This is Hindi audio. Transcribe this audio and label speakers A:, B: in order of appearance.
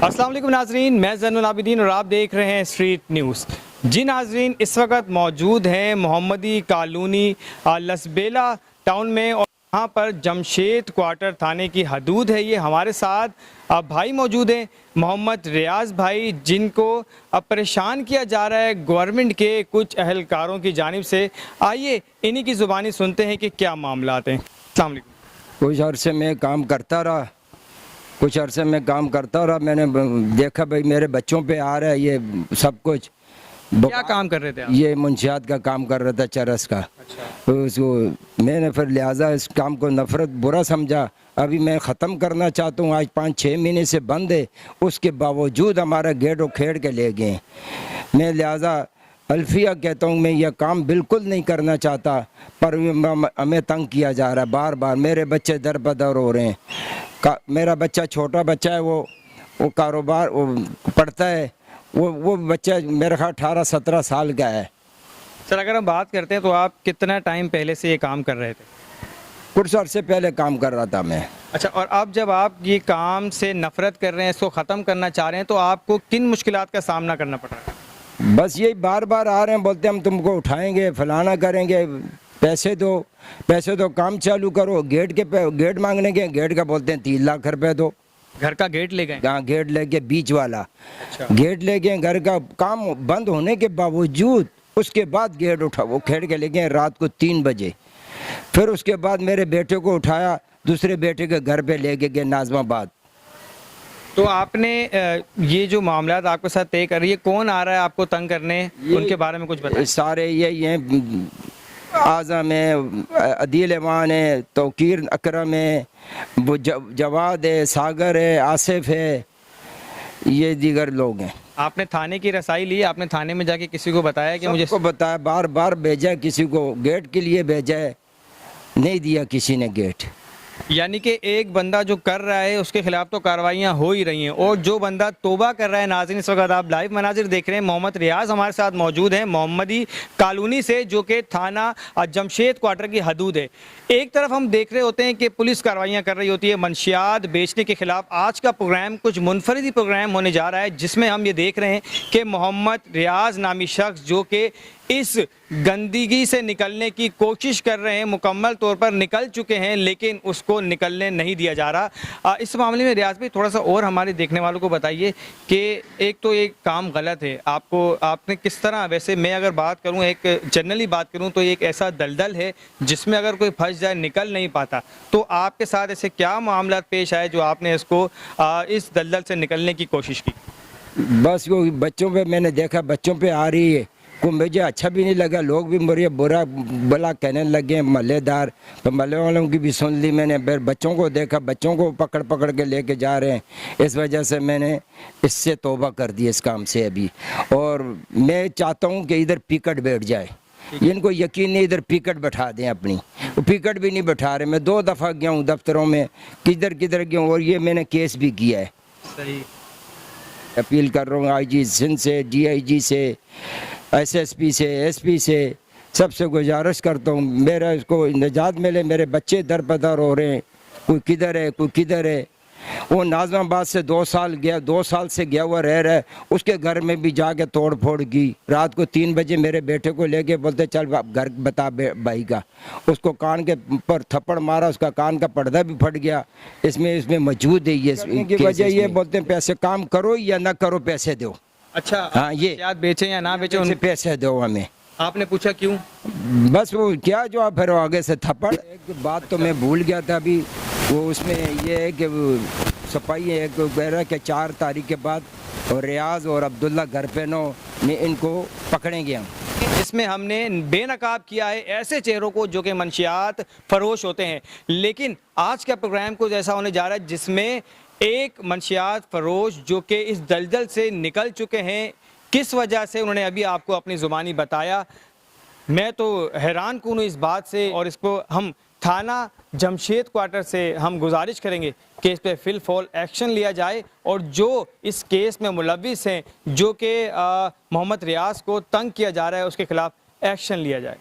A: अस्सलाम वालेकुम नाजरीन, मैं ज़ैनुल आबिदीन और आप देख रहे हैं स्ट्रीट न्यूज़। जी नाजरीन, इस वक्त मौजूद हैं मोहम्मदी कॉलोनी लसबेला टाउन में और यहाँ पर जमशेद क्वार्टर थाने की हदूद है। ये हमारे साथ भाई मौजूद हैं, मोहम्मद रियाज भाई, जिनको अब परेशान किया जा रहा है गवर्नमेंट के कुछ अहलकारों की जानिब से। आइए इन्हीं की ज़ुबानी सुनते हैं कि क्या मामला हैं। अस्सलाम वालेकुम।
B: कुछ अरसे में काम करता रहा, मैंने देखा भाई मेरे बच्चों पे आ रहा है ये सब कुछ।
A: क्या काम कर रहे थे आप?
B: ये मुंशियात का काम कर रहा था, चरस का।
A: अच्छा।
B: तो उसको मैंने फिर लिहाजा इस काम को नफरत बुरा समझा। अभी मैं ख़त्म करना चाहता हूँ, आज 5-6 महीने से बंद है, उसके बावजूद हमारा गेट उखेड़ के ले गए। मैं लिहाजा अल्फिया कहता हूँ, मैं यह काम बिल्कुल नहीं करना चाहता, पर हमें तंग किया जा रहा है बार बार। मेरे बच्चे दर बदर हो रहे हैं। मेरा बच्चा छोटा बच्चा है, वो कारोबार वो पढ़ता है, वो बच्चा मेरा ख्याल 18-17 साल का है।
A: सर, अगर हम बात करते हैं तो आप कितना टाइम पहले से ये काम कर रहे थे?
B: कुछ अर्से पहले काम कर रहा था मैं।
A: अच्छा, और अब जब आप ये काम से नफरत कर रहे हैं, इसको ख़त्म करना चाह रहे हैं, तो आपको किन मुश्किलात का सामना करना पड़ रहा है?
B: बस यही बार बार आ रहे हैं, बोलते हम तुमको उठाएंगे, फलाना करेंगे, पैसे दो, काम चालू करो। गेट मांगने के, गेट का बोलते हैं 3 लाख रुपए दो।
A: घर का गेट ले गए?
B: हाँ, गेट लेके बीच वाला।
A: अच्छा।
B: गेट ले गए, घर का काम बंद होने के बावजूद उसके बाद गेट उठा वो खेड़ के ले गए रात को 3 बजे। फिर उसके बाद मेरे बेटे को उठाया, दूसरे बेटे के घर पे ले गए नाजमाबाद।
A: तो आपने ये जो मामला आपके साथ तय कर रही है, कौन आ रहा है आपको तंग करने, उनके बारे में कुछ बताइए।
B: सारे ये आज़म है, अदील अमान है, तौकीर अकरम है, वो जवाद है, सागर है, आसिफ है, ये दीगर लोग हैं।
A: आपने थाने की रसाई ली? आपने थाने में जाके किसी को बताया कि मुझे?
B: को बताया, बार बार भेजा है, किसी को गेट के लिए भेजा है, नहीं दिया किसी ने गेट।
A: यानी कि एक बंदा जो कर रहा है उसके खिलाफ तो कार्रवाइयाँ हो ही रही हैं, और जो बंदा तौबा कर रहा है। नाज़रीन, इस वक्त आप लाइव मनाजिर देख रहे हैं। मोहम्मद रियाज हमारे साथ मौजूद हैं मोहम्मदी कॉलोनी से, जो कि थाना जमशेद क्वार्टर की हदूद है। एक तरफ हम देख रहे होते हैं कि पुलिस कार्रवाइयाँ कर रही होती है मंशियात बेचने के खिलाफ। आज का प्रोग्राम कुछ मुनफरदी प्रोग्राम होने जा रहा है, जिसमें हम ये देख रहे हैं कि मोहम्मद रियाज नामी शख्स जो कि इस गंदगी से निकलने की कोशिश कर रहे हैं, मुकम्मल तौर पर निकल चुके हैं, लेकिन उसको निकलने नहीं दिया जा रहा। इस मामले में रियाज भाई थोड़ा सा और हमारे देखने वालों को बताइए कि एक तो ये काम गलत है, आपने किस तरह, वैसे मैं अगर बात करूं, एक जनरली बात करूं, तो एक ऐसा दलदल है जिसमें अगर कोई फंस जाए, निकल नहीं पाता, तो आपके साथ ऐसे क्या मामला पेश आए जो आपने इसको इस दलदल से निकलने की कोशिश की?
B: बस वो बच्चों पे मैंने देखा, बच्चों पे आ रही है, को मुझे अच्छा भी नहीं लगा। लोग भी मुझे बुरा भला कहने लगे, महल्लेदार, तो महल्ले वालों की भी सुन ली मैंने। फिर बच्चों को देखा, बच्चों को पकड़ के लेके जा रहे हैं। इस वजह से मैंने इससे तौबा कर दी इस काम से अभी। और मैं चाहता हूँ कि इधर पिकट बैठ जाए, इनको यकीन नहीं, इधर पिकट बैठा दें अपनी। वो पिकट भी नहीं बैठा रहे। मैं 2 दफ़ा गया हूँ दफ्तरों में, किधर गया हूँ, और ये मैंने केस भी किया है।
A: सही
B: अपील कर रहा हूँ IG सिंध से, DIG से, SSP से, SP से, सबसे गुजारिश करता हूँ मेरा इसको निजात मिले। मेरे बच्चे दर बदर हो रहे हैं, कोई किधर है। वो नाजमाबाद से 2 साल से गया हुआ रह रहा है, उसके घर में भी जाके तोड़ फोड़ की। रात को 3 बजे मेरे बेटे को लेके बोलते चल घर बता भाई का। उसको कान के पर थप्पड़ मारा, उसका कान का पर्दा भी फट गया। इसमें मौजूद है ये की वजह। ये बोलते हैं पैसे, काम करो या ना करो, पैसे दो।
A: अच्छा,
B: हाँ, ये
A: बेचें या ना बेचें, उनसे
B: पैसे दो हमें।
A: आपने पूछा क्यों?
B: बस वो क्या जो फिर आगे से थप्पड़। एक बात तो मैं भूल गया था अभी, वो उसमें ये है कि सफाई है, कह रहा है कि 4 तारीख के बाद और रियाज और अब्दुल्ला घर पे नो ने इनको पकड़ेंगे हम।
A: इसमें हमने बेनकाब किया है ऐसे चेहरों को जो कि मंशियात फरोश होते हैं। लेकिन आज का प्रोग्राम कुछ ऐसा होने जा रहा है जिसमें एक मंशियात फरोश जो कि इस दलदल से निकल चुके हैं, किस वजह से उन्होंने अभी आपको अपनी ज़ुबानी बताया। मैं तो हैरान कून हूँ इस बात से, और इसको हम थाना जमशेद क्वार्टर से हम गुजारिश करेंगे कि इस पर फिलफॉल एक्शन लिया जाए, और जो इस केस में मुलव्विस हैं, जो कि मोहम्मद रियाज को तंग किया जा रहा है, उसके खिलाफ एक्शन लिया जाए।